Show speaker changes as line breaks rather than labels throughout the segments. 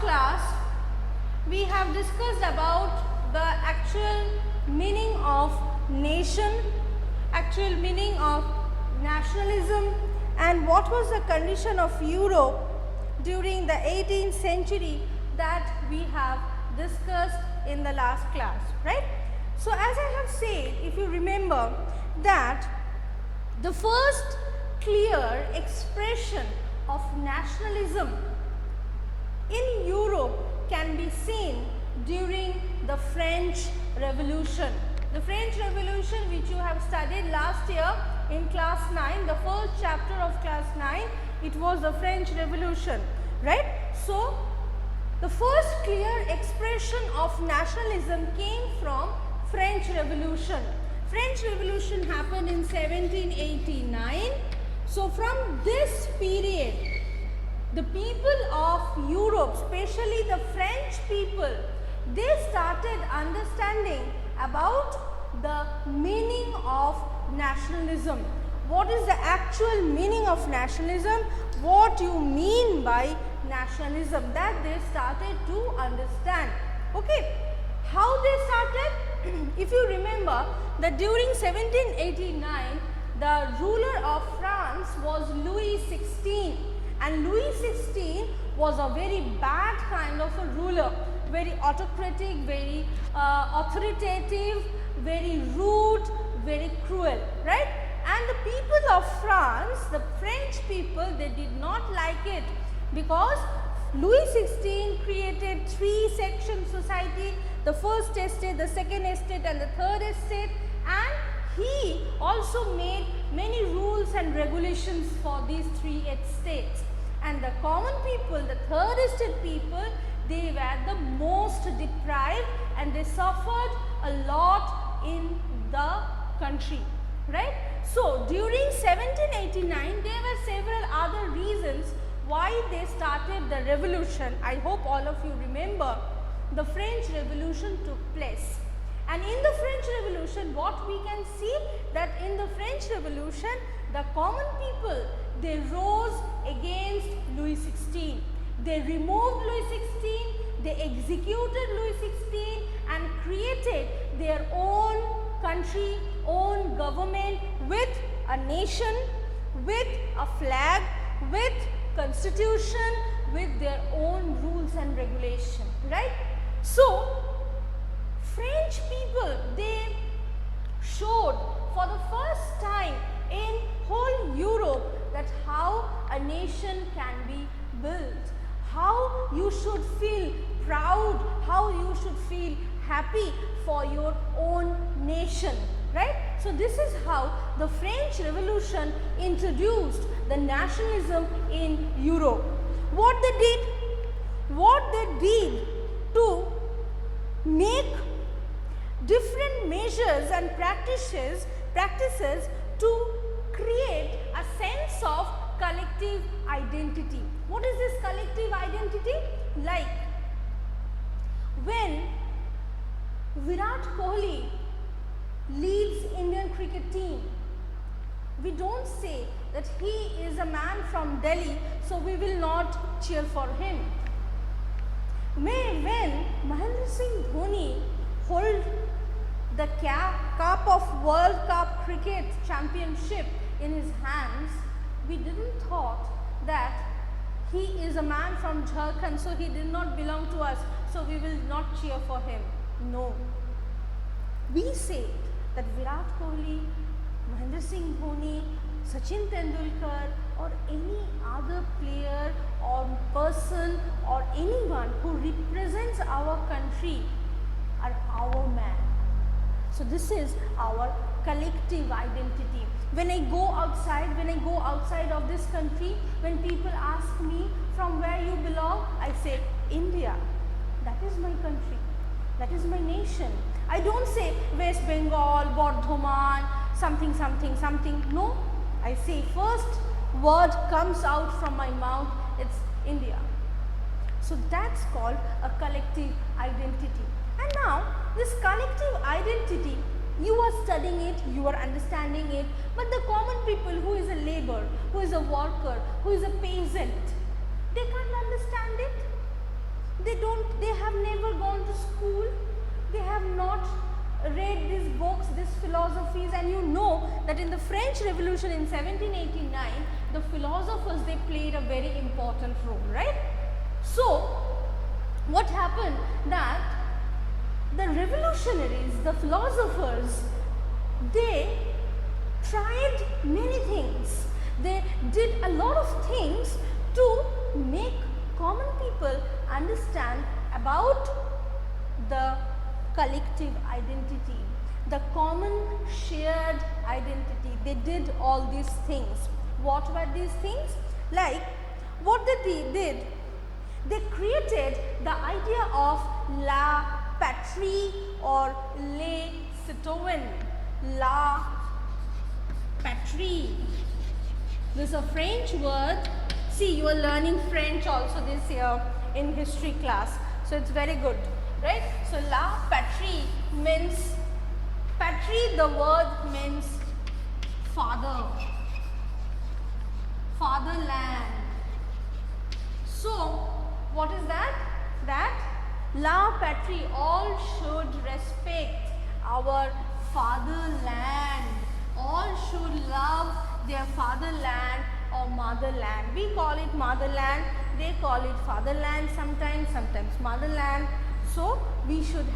class, we have discussed about the actual meaning of nation, actual meaning of nationalism, and what was the condition of Europe during the 18th century that we have discussed in the last class, right? So as I have said, if you remember that the first clear expression of nationalism in Europe can be seen during the French Revolution. The French Revolution, which you have studied last year in class 9, the first chapter of class 9, it was the French Revolution, right? So the first clear expression of nationalism came from French Revolution. French Revolution happened in 1789. So from this period, the people of Europe, especially the French people, they started understanding about the meaning of nationalism. What is the actual meaning of nationalism? What you mean by nationalism? That they started to understand. Okay, how they started? If you remember that during 1789, the ruler of France was Louis XVI, and Louis XVI was a very bad kind of a ruler, very autocratic, very authoritative, very rude, very cruel, right? And the people of France, the French people, they did not like it because Louis XVI created three-section society, the first estate, the second estate and the third estate, and he also made many rules and regulations for these three estates. And the common people, the third estate people, they were the most deprived and they suffered a lot in the country, right? So during 1789, there were several other reasons why they started the revolution. I hope all of you remember the French Revolution took place. And in the French Revolution, what we can see that in the French Revolution, the common people, they rose against Louis XVI. They removed Louis XVI, they executed Louis XVI and created their own country, own government with a nation, with a flag, with constitution, with their own rules and regulation, right? So, French people, they showed for the first time in whole Europe that how a nation can be built, how you should feel proud, how you should feel happy for your own nation, right? So this is how the French Revolution introduced the nationalism in Europe. What they did to make different measures and practices to create a sense of collective identity. What is this collective identity? Like when Virat Kohli leads Indian cricket team, we don't say that he is a man from Delhi, so we will not cheer for him. When Mahendra Singh Dhoni hold the cup of World Cup Cricket Championship in his hands, we didn't thought that he is a man from Jharkhand, so he did not belong to us, so we will not cheer for him. No. We say that Virat Kohli, Mahendra Singh Dhoni, Sachin Tendulkar or any other player or person or anyone who represents our country are our man. So this is our collective identity. When I go outside of this country, when people ask me from where you belong, I say India. That is my country. That is my nation. I don't say West Bengal, Bardhaman, something. No, I say first word comes out from my mouth, it's India. So that's called a collective identity. And now this collective identity, you are studying it, you are understanding it, but the common people who is a laborer, who is a worker, who is a peasant, they can't understand it. they have never gone to school, they have not read these books, these philosophies, and you know that in the French Revolution in 1789, the philosophers, they played a very important role, right? So, what happened that the revolutionaries, the philosophers, they tried many things. They did a lot of things to make common people understand about the collective identity, the common shared identity. They did all these things. What were these things? Like, what they did, they created the idea of la patrie or les citoyens. La patrie. This is a French word. See, you are learning French also this year in history class. So, it's very good, right? So, la patrie means, patrie, the word means father, fatherland. So, what is that? That la patrie, all should respect our fatherland. All should love their fatherland or motherland. We call it motherland, they call it fatherland sometimes, sometimes motherland. So, we should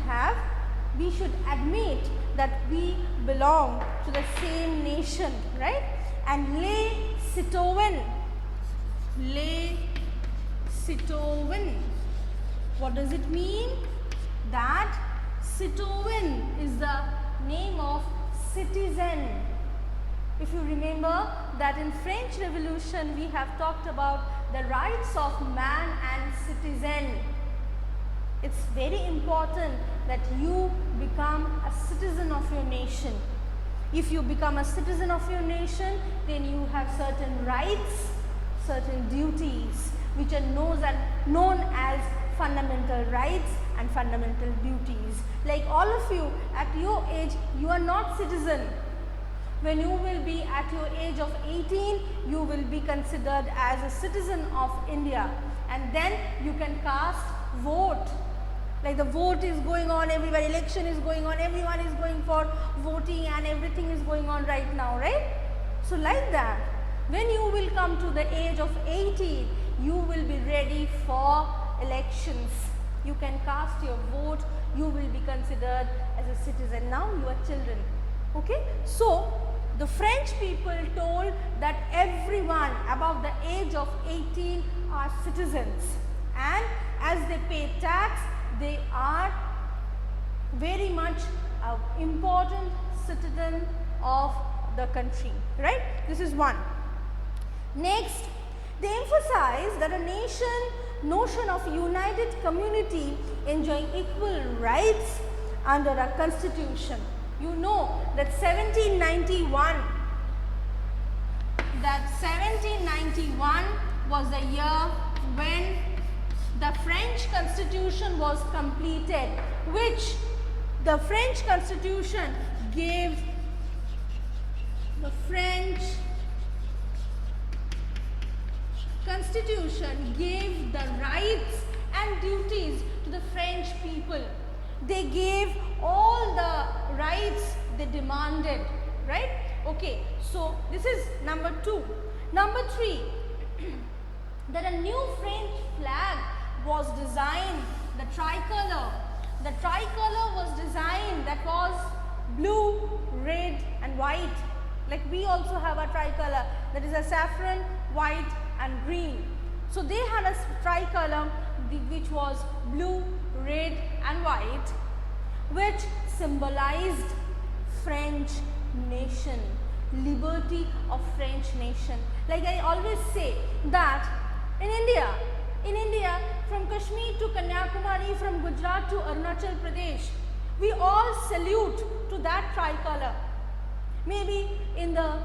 admit that we belong to the same nation, right? And les citoyens, les citoyens, what does it mean? That citoyen is the name of citizen. If you remember that in French Revolution we have talked about the rights of man and citizen. It's very important that you become a citizen of your nation. If you become a citizen of your nation, then you have certain rights, certain duties, which are known as fundamental rights and fundamental duties. Like all of you at your age, you are not citizen. When you will be at your age of 18, you will be considered as a citizen of India, and then you can cast vote. Like the vote is going on everywhere, election is going on, everyone is going for voting and everything is going on right now, right? So like that, when you will come to the age of 18, you will be ready for elections. You can cast your vote, you will be considered as a citizen. Now you are children, okay? So, the French people told that everyone above the age of 18 are citizens, and as they pay tax, they are very much important citizen of the country, right? This is one. Next, they emphasize that a notion of united community enjoying equal rights under a constitution. You know that 1791 was the year when the French Constitution was completed, which the French Constitution gave the rights and duties to the French people. They gave all the rights they demanded, right? Okay, so this is number 2. Number 3, that a new French flag was designed, the tricolor. The tricolor was designed, that was blue, red and white. Like we also have a tricolor, that is a saffron, white and green. So they had a tricolor which was blue, red and white, which symbolized French nation, liberty of French nation. Like I always say that in India, from Kashmir to Kanyakumari, from Gujarat to Arunachal Pradesh, we all salute to that tricolor. Maybe in the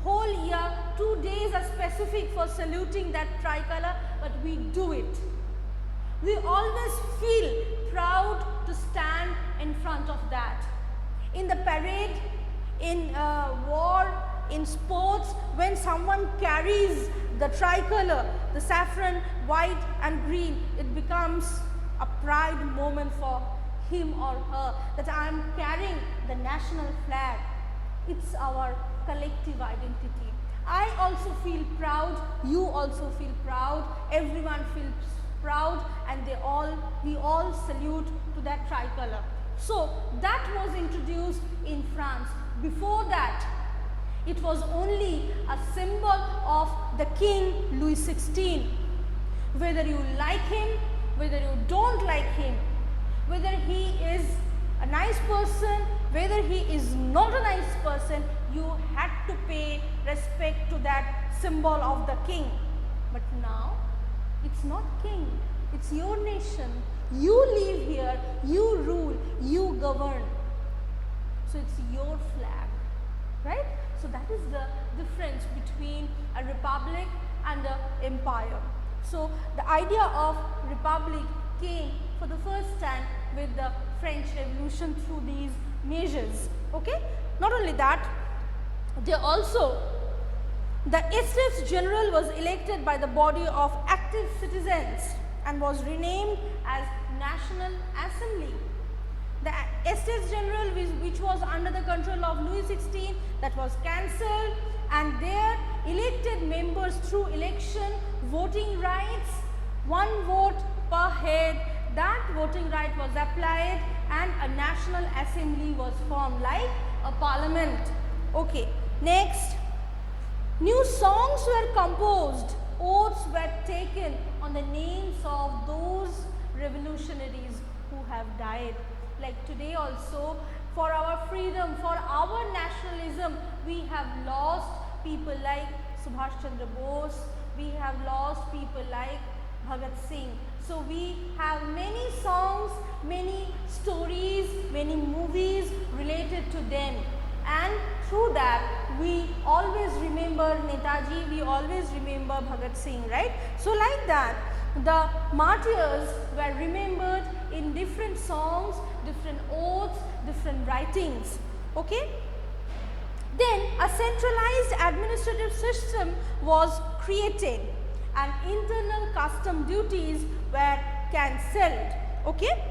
whole year, 2 days are specific for saluting that tricolor, but we do it. We always feel proud to stand in front of that. In the parade, in war, in sports, when someone carries the tricolor, the saffron, white and green, it becomes a pride moment for him or her, that I am carrying the national flag. It's our collective identity. I also feel proud, you also feel proud, everyone feels proud, and we all salute to that tricolor. So that was introduced in France. Before that, it was only a symbol of the King Louis XVI. Whether you like him, whether you don't like him, whether he is a nice person, whether he is not a nice person, you had to pay respect to that symbol of the king. But now, it's not king, it's your nation. You live here, you rule, you govern. So it's your flag, right? So that is the difference between a republic and an empire. So the idea of republic came for the first time with the French Revolution through these measures. Okay? Not only that, they also, the Estates General was elected by the body of active citizens and was renamed as National Assembly. The Estates General, which was under the control of Louis XVI, that was cancelled, and their elected members through election, voting rights, one vote per head, that voting right was applied, and a National Assembly was formed like a parliament. Okay, next, new songs were composed, oaths were taken on the names of those revolutionaries who have died. Like today also, for our freedom, for our nationalism, we have lost people like Subhash Chandra Bose, we have lost people like Bhagat Singh. So we have many songs, many stories, many movies related to them, and through that we always remember Netaji, we always remember Bhagat Singh, right? So like that, the martyrs were remembered in different songs, different oaths, different writings. Okay? Then a centralized administrative system was created and internal custom duties were cancelled. Okay?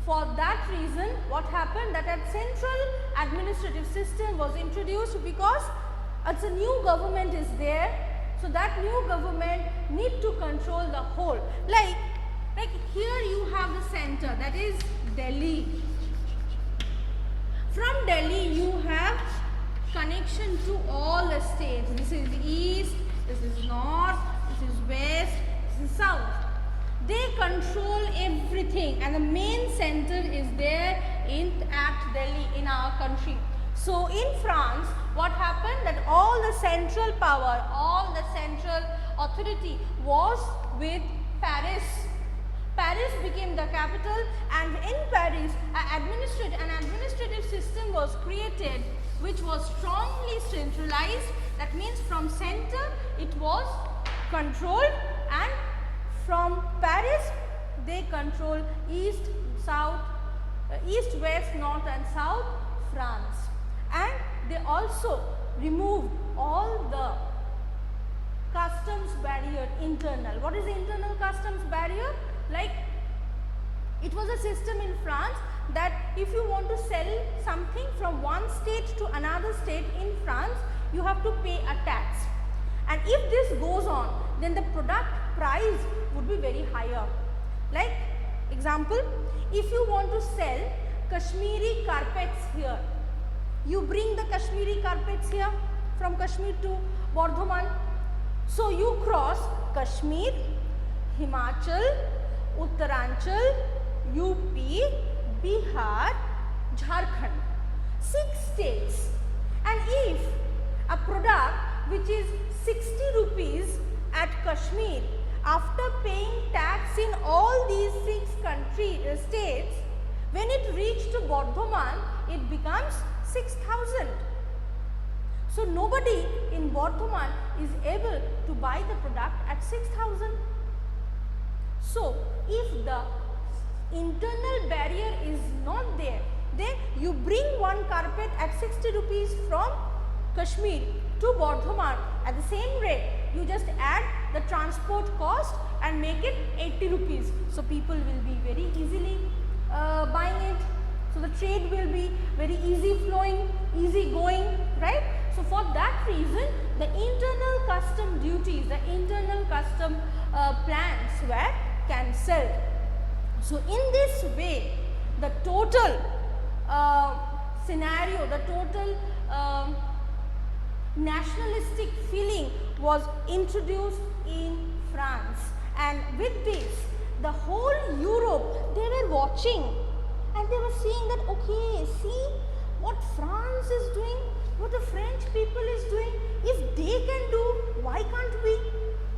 For that reason, what happened, that a central administrative system was introduced because it's a new government is there. So that new government need to control the whole. Like here you have the center, that is Delhi. From Delhi you have connection to all the states. This is east, this is north, this is west, this is south. They control everything, and the main center is there at Delhi in our country. So in France, what happened, that all the central power, all the central authority was with Paris. Paris became the capital, and in Paris an administrative system was created which was strongly centralized. That means from center it was controlled, and from Paris they control east, west, north and south France. And they also removed all the customs barrier internal. What is the internal customs barrier? Like, it was a system in France that if you want to sell something from one state to another state in France, you have to pay a tax. And if this goes on, then the product price would be very higher. Like, example, if you want to sell Kashmiri carpets here, you bring the Kashmiri carpets here from Kashmir to Bardhaman. So you cross Kashmir, Himachal, Uttaranchal, UP, Bihar, Jharkhand, 6 states. And if a product which is 60 rupees at Kashmir, after paying tax in all these 6 states, when it reached to Bardhaman, it becomes 6,000. So nobody in Bardhaman is able to buy the product at 6,000. So if the internal barrier is not there, then you bring one carpet at 60 rupees from Kashmir to Bardhaman at the same rate. You just add the transport cost and make it 80 rupees. So people will be very easily buying it. So the trade will be very easy flowing, easy going, right? So for that reason, the internal custom duties, the internal custom plans were cancelled. So in this way, the total scenario, the total nationalistic feeling was introduced in France, and with this the whole Europe, they were watching and they were seeing that, okay, see what France is doing, what the French people is doing. If they can do, why can't we?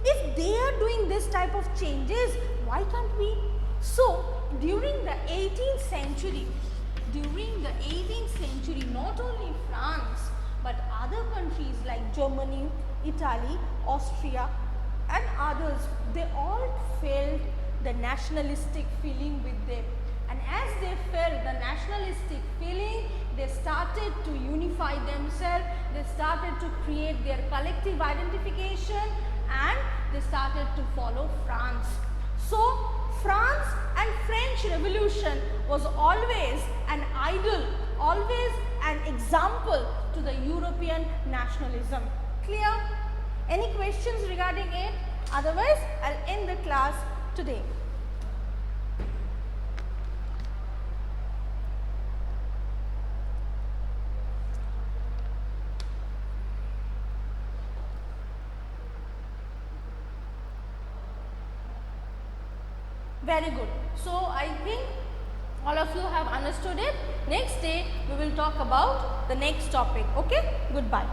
If they are doing this type of changes, why can't we? So during the 18th century, not only France but other countries like Germany, Italy, Austria and others, they all felt the nationalistic feeling with them. And as they felt the nationalistic feeling, they started to unify themselves, they started to create their collective identification, and they started to follow France. So France and French Revolution was always an idol, always an example to the European nationalism. Clear? Any questions regarding it? Otherwise, I'll end the class today. Very good. So I think all of you have understood it. Next day we will talk about the next topic. Okay? Goodbye.